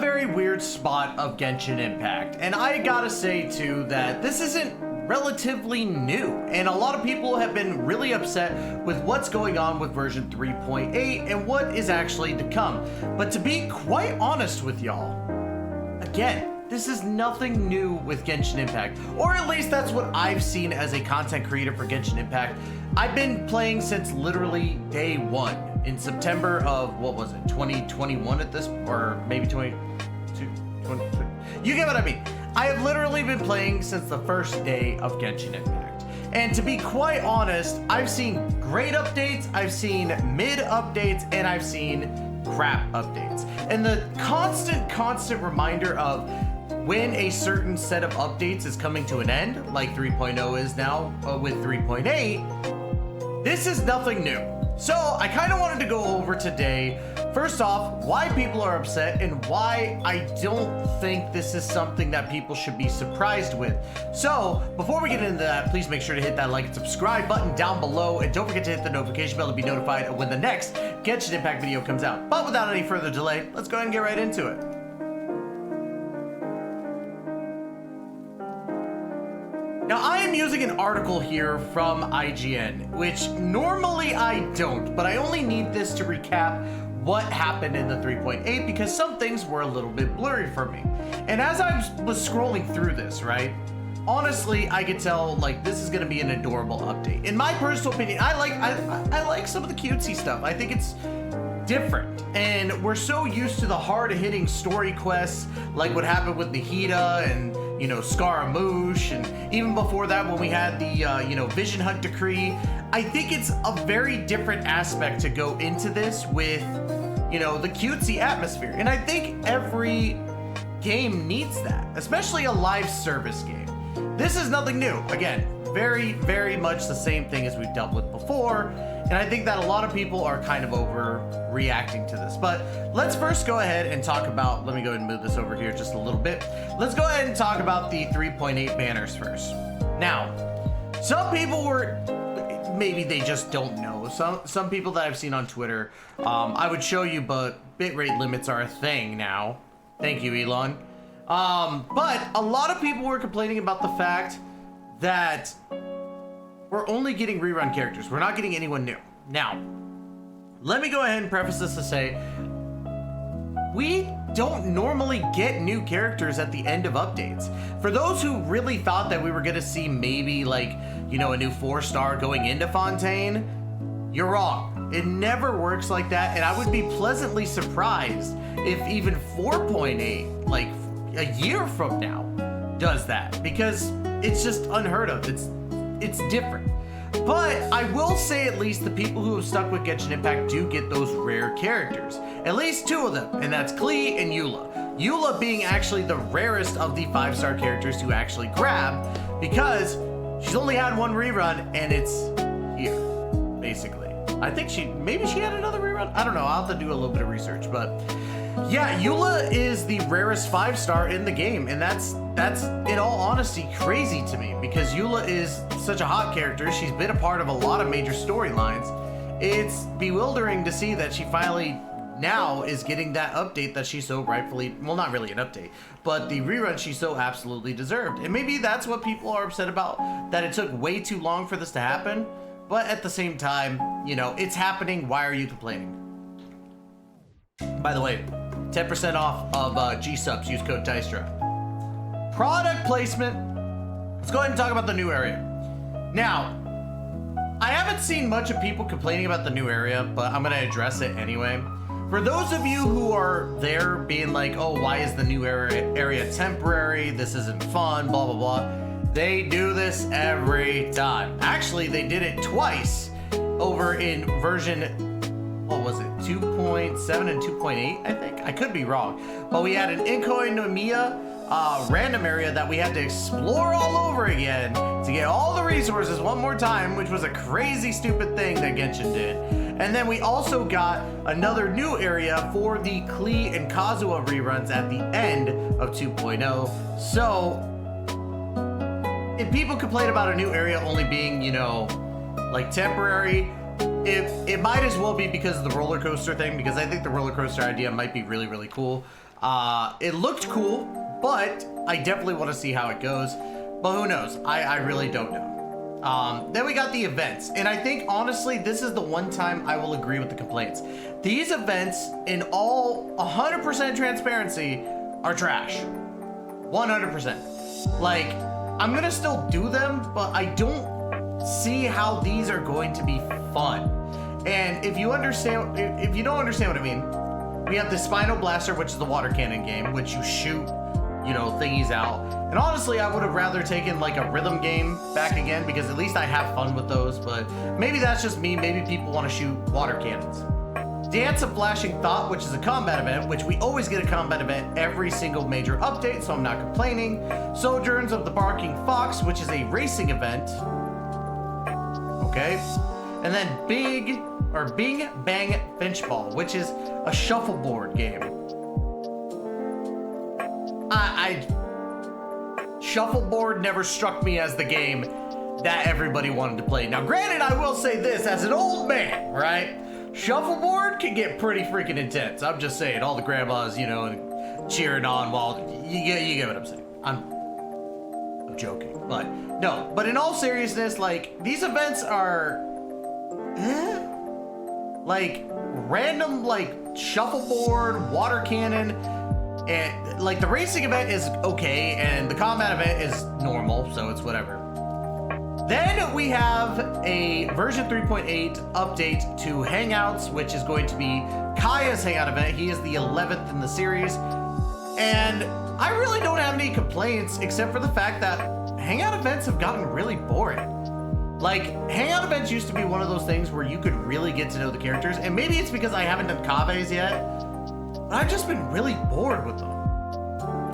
very weird spot of Genshin Impact, and I gotta say too that this isn't relatively new, and a lot of people have been really upset with what's going on with version 3.8 and what is actually to come. But to be quite honest with y'all, again, this is nothing new with Genshin Impact, or at least that's what I've seen as a content creator for Genshin Impact. I've been playing since literally day one in September of, what was it, 2021 at this, or maybe 22, 20, you get what I mean. I have literally been playing since the first day of Genshin Impact. And to be quite honest, I've seen great updates, I've seen mid updates, and I've seen crap updates. And the constant reminder of when a certain set of updates is coming to an end, like 3.0 is now with 3.8, this is nothing new. So I kind of wanted to go over today, first off, why people are upset and why I don't think this is something that people should be surprised with. So before we get into that, please make sure to hit that like and subscribe button down below, and don't forget to hit the notification bell to be notified of when the next Genshin Impact video comes out. But without any further delay, let's go ahead and get right into it. Now, I am using an article here from IGN, which normally I don't, but I only need this to recap what happened in the 3.8 because some things were a little bit blurry for me. And as I was scrolling through this, right, honestly, I could tell, like, this is going to be an adorable update. In my personal opinion, I like some of the cutesy stuff. I think it's different, and we're so used to the hard-hitting story quests like what happened with Nahida and, you know, Scaramouche, and even before that when we had the you know, Vision Hunt Decree. I think it's a very different aspect to go into this with, you know, the cutesy atmosphere, and I think every game needs that, especially a live service game. This is nothing new. Again, very much the same thing as we've dealt with before. And I think that a lot of people are kind of overreacting to this. But let's first go ahead and talk about, let me go ahead and move this over here just a little bit. Let's go ahead and talk about the 3.8 banners first. Now, some people were, maybe they just don't know. Some people that I've seen on Twitter, I would show you, but bitrate limits are a thing now. Thank you, Elon. But a lot of people were complaining about the fact that we're only getting rerun characters. We're not getting anyone new. Now, let me go ahead and preface this to say, we don't normally get new characters at the end of updates. For those who really thought that we were gonna see maybe, like, you know, a new 4-star going into Fountaine, you're wrong. It never works like that, and I would be pleasantly surprised if even 4.8, like a year from now, does that, because it's just unheard of. It's different. But I will say at least the people who have stuck with Genshin Impact do get those rare characters. At least 2 of them, and that's Klee and Eula. Eula being actually the rarest of the 5-star characters to actually grab, because she's only had 1 rerun and it's here, basically. I think maybe she had another rerun? I don't know, I'll have to do a little bit of research, but yeah, Eula is the rarest 5-star in the game, and that's in all honesty crazy to me, because Eula is such a hot character. She's been a part of a lot of major storylines. It's bewildering to see that she finally now is getting that update that she so rightfully, well, not really an update, but the rerun she so absolutely deserved. And maybe that's what people are upset about, that it took way too long for this to happen. But at the same time, you know, it's happening. Why are you complaining? By the way, 10% off of G-Subs, use code Tystra. Product placement. Let's go ahead and talk about the new area. Now, I haven't seen much of people complaining about the new area, but I'm gonna address it anyway. For those of you who are there being like, oh, why is the new area temporary? This isn't fun, blah, blah, blah. They do this every time. Actually, they did it twice over in version, what was it, 2.7 and 2.8, I think? I could be wrong. But we had an Inkoinomiya random area that we had to explore all over again to get all the resources one more time, which was a crazy stupid thing that Genshin did. And then we also got another new area for the Klee and Kazuha reruns at the end of 2.0. So if people complain about a new area only being, you know, like temporary, it might as well be because of the roller coaster thing, because I think the roller coaster idea might be really, really cool. It looked cool, but I definitely want to see how it goes. But who knows? I really don't know. Then we got the events. And I think, honestly, this is the one time I will agree with the complaints. These events, in all 100% transparency, are trash. 100%. Like, I'm gonna still do them, but I don't see how these are going to be fun. And if you don't understand what I mean, we have the Spinal Blaster, which is the water cannon game, which you shoot, you know, thingies out. And honestly, I would have rather taken like a rhythm game back again, because at least I have fun with those, but maybe that's just me. Maybe people want to shoot water cannons. Dance of Flashing Thought, which is a combat event, which we always get a combat event every single major update, so I'm not complaining. Sojourns of the Barking Fox, which is a racing event. Okay. And then Bing Bang Finchball, which is a shuffleboard game. Shuffleboard never struck me as the game that everybody wanted to play. Now, granted, I will say this, as an old man, right? Shuffleboard can get pretty freaking intense. I'm just saying, all the grandmas, you know, cheering on while you get what I'm saying. I'm joking, but no. But in all seriousness, like, these events are like random, like shuffleboard, water cannon, and like the racing event is okay, and the combat event is normal, so it's whatever. Then we have a version 3.8 update to Hangouts, which is going to be Kaya's Hangout event. He is the 11th in the series. And I really don't have any complaints, except for the fact that Hangout events have gotten really boring. Like, Hangout events used to be one of those things where you could really get to know the characters. And maybe it's because I haven't done Kaveh's yet, but I've just been really bored with them.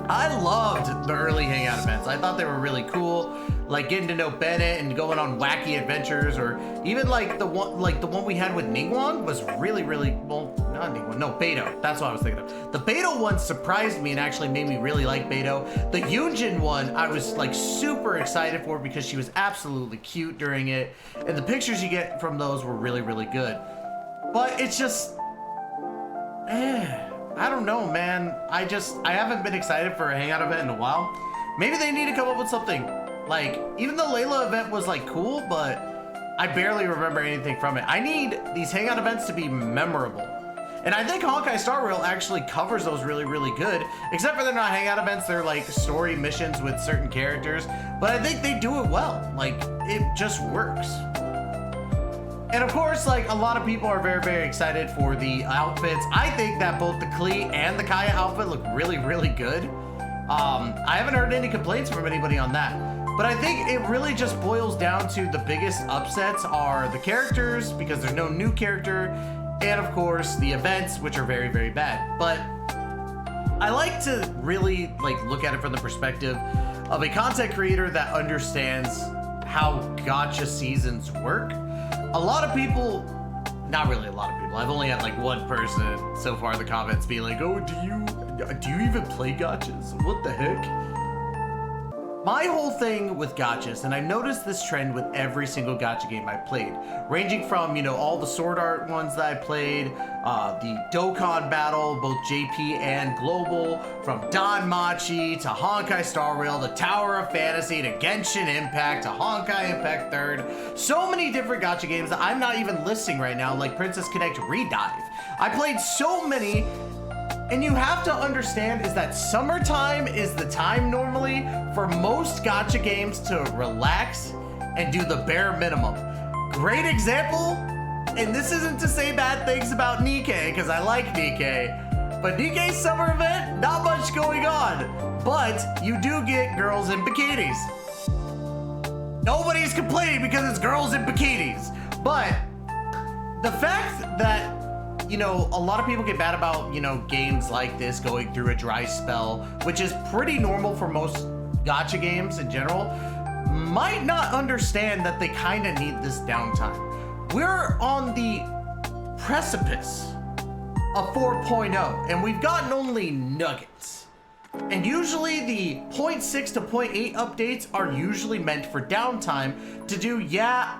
I loved the early Hangout events. I thought they were really cool, like getting to know Bennett and going on wacky adventures, or even like the one we had with Ningguang was really, well, not Ningguang, no, Beidou. That's what I was thinking of. The Beidou one surprised me and actually made me really like Beidou. The Yunjin one, I was like super excited for because she was absolutely cute during it, and the pictures you get from those were really, really good. But it's just, I don't know, man. I haven't been excited for a Hangout event in a while. Maybe they need to come up with something. Like, even the Layla event was like cool, but I barely remember anything from it. I need these Hangout events to be memorable. And I think Honkai Star Rail actually covers those really, really good. Except for they're not Hangout events, they're like story missions with certain characters. But I think they do it well. Like, it just works. And of course, like, a lot of people are very, very excited for the outfits. I think that both the Klee and the Kaya outfit look really, really good. I haven't heard any complaints from anybody on that. But I think it really just boils down to the biggest upsets are the characters, because there's no new character, and of course the events, which are very, very bad. But I like to really like look at it from the perspective of a content creator that understands how gacha seasons work. A lot of people, not really a lot of people, I've only had like one person so far in the comments be like, oh, do you even play gachas? What the heck? My whole thing with gachas, and I've noticed this trend with every single gacha game I've played, ranging from, you know, all the Sword Art ones that I played, the Dokkan Battle, both JP and Global, from Danmachi to Honkai Star Rail, the Tower of Fantasy to Genshin Impact to Honkai Impact 3rd, so many different gacha games that I'm not even listing right now, like Princess Connect Redive. I played so many. And you have to understand is that summertime is the time normally for most gacha games to relax and do the bare minimum. Great example, and this isn't to say bad things about Nikkei, because I like Nikkei, but Nikkei's summer event, not much going on, but you do get girls in bikinis. Nobody's complaining because it's girls in bikinis, but the fact that, you know, a lot of people get mad about, you know, games like this going through a dry spell, which is pretty normal for most gacha games in general, might not understand that they kind of need this downtime. We're on the precipice of 4.0, and we've gotten only nuggets. And usually the 0.6 to 0.8 updates are usually meant for downtime to do, yeah,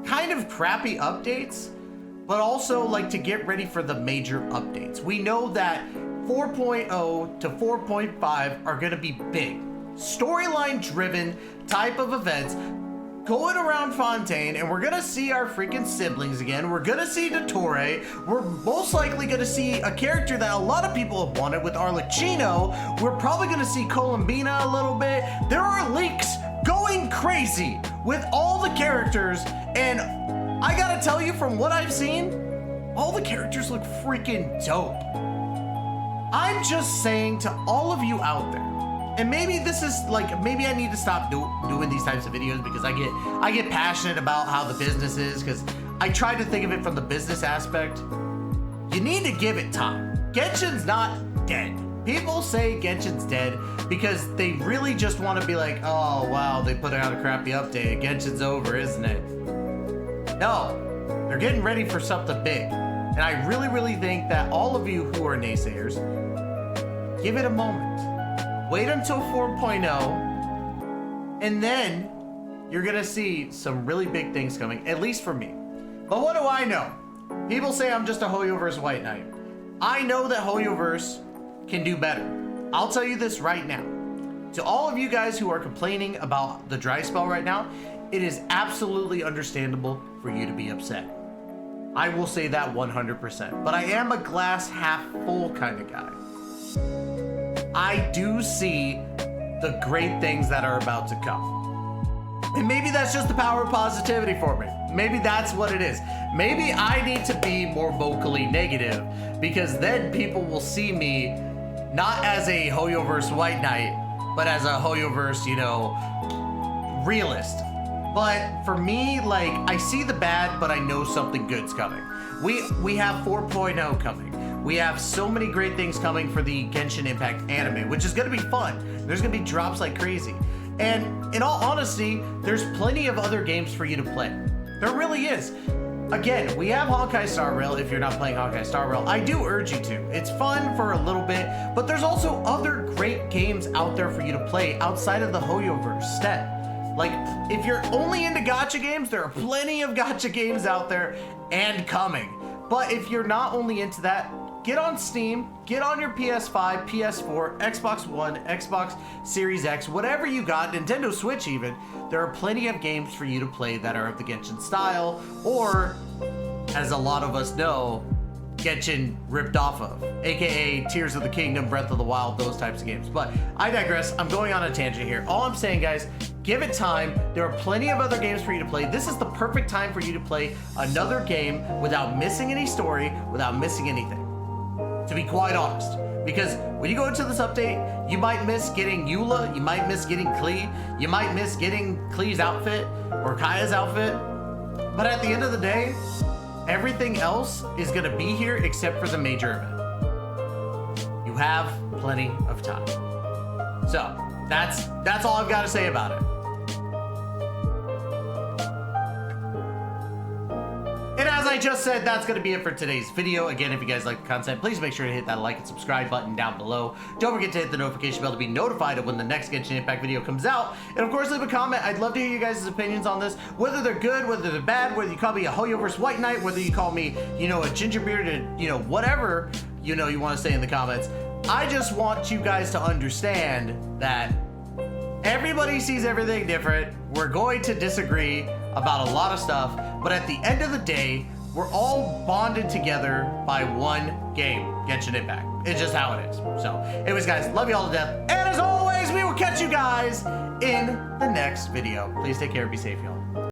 kind of crappy updates, but also like to get ready for the major updates. We know that 4.0 to 4.5 are going to be big, storyline driven type of events going around Fountaine, and we're going to see our freaking siblings again. We're going to see Dottore. We're most likely going to see a character that a lot of people have wanted with Arlecchino. We're probably going to see Colombina a little bit. There are leaks going crazy with all the characters, and I got to tell you, from what I've seen, all the characters look freaking dope. I'm just saying to all of you out there, and maybe this is like, maybe I need to stop doing these types of videos because I get passionate about how the business is, because I try to think of it from the business aspect. You need to give it time. Genshin's not dead. People say Genshin's dead because they really just want to be like, oh wow, they put out a crappy update. Genshin's over, isn't it? No, they're getting ready for something big. And I really, really think that all of you who are naysayers, give it a moment. Wait until 4.0, and then you're gonna see some really big things coming, at least for me. But what do I know? People say I'm just a Hoyoverse White Knight. I know that Hoyoverse can do better. I'll tell you this right now. To all of you guys who are complaining about the dry spell right now, it is absolutely understandable for you to be upset. I will say that 100%, but I am a glass half full kind of guy. I do see the great things that are about to come. And maybe that's just the power of positivity for me. Maybe that's what it is. Maybe I need to be more vocally negative, because then people will see me not as a Hoyoverse White Knight, but as a Hoyoverse, you know, realist. But for me, like, I see the bad, but I know something good's coming. We have 4.0 coming. We have so many great things coming for the Genshin Impact anime, which is going to be fun. There's going to be drops like crazy. And in all honesty, there's plenty of other games for you to play. There really is. Again, we have Honkai Star Rail. If you're not playing Honkai Star Rail, I do urge you to. It's fun for a little bit, but there's also other great games out there for you to play outside of the Hoyoverse set. Like, if you're only into gacha games, there are plenty of gacha games out there and coming. But if you're not only into that, get on Steam, get on your PS5, PS4, Xbox One, Xbox Series X, whatever you got, Nintendo Switch even. There are plenty of games for you to play that are of the Genshin style, or, as a lot of us know, Genshin ripped off of, aka Tears of the Kingdom, Breath of the Wild, those types of games. But I digress. I'm going on a tangent here. All I'm saying, guys, give it time. There are plenty of other games for you to play. This is the perfect time for you to play another game without missing any story, without missing anything, to be quite honest. Because when you go into this update, you might miss getting Eula, you might miss getting Klee, you might miss getting Klee's outfit or Kaya's outfit. But at the end of the day, everything else is gonna be here except for the major event. You have plenty of time. So that's all I've got to say about it. And as I just said, that's going to be it for today's video. Again, if you guys like the content, please make sure to hit that like and subscribe button down below. Don't forget to hit the notification bell to be notified of when the next Genshin Impact video comes out. And of course, leave a comment. I'd love to hear you guys' opinions on this, whether they're good, whether they're bad, whether you call me a Hoyoverse White Knight, whether you call me, you know, a ginger bearded, you know, whatever, you know, you want to say in the comments. I just want you guys to understand that everybody sees everything different. We're going to disagree about a lot of stuff, but at the end of the day, we're all bonded together by one game, Genshin Impact. It's just how it is. So, anyways, guys, love you all to death. And as always, we will catch you guys in the next video. Please take care, be safe, y'all.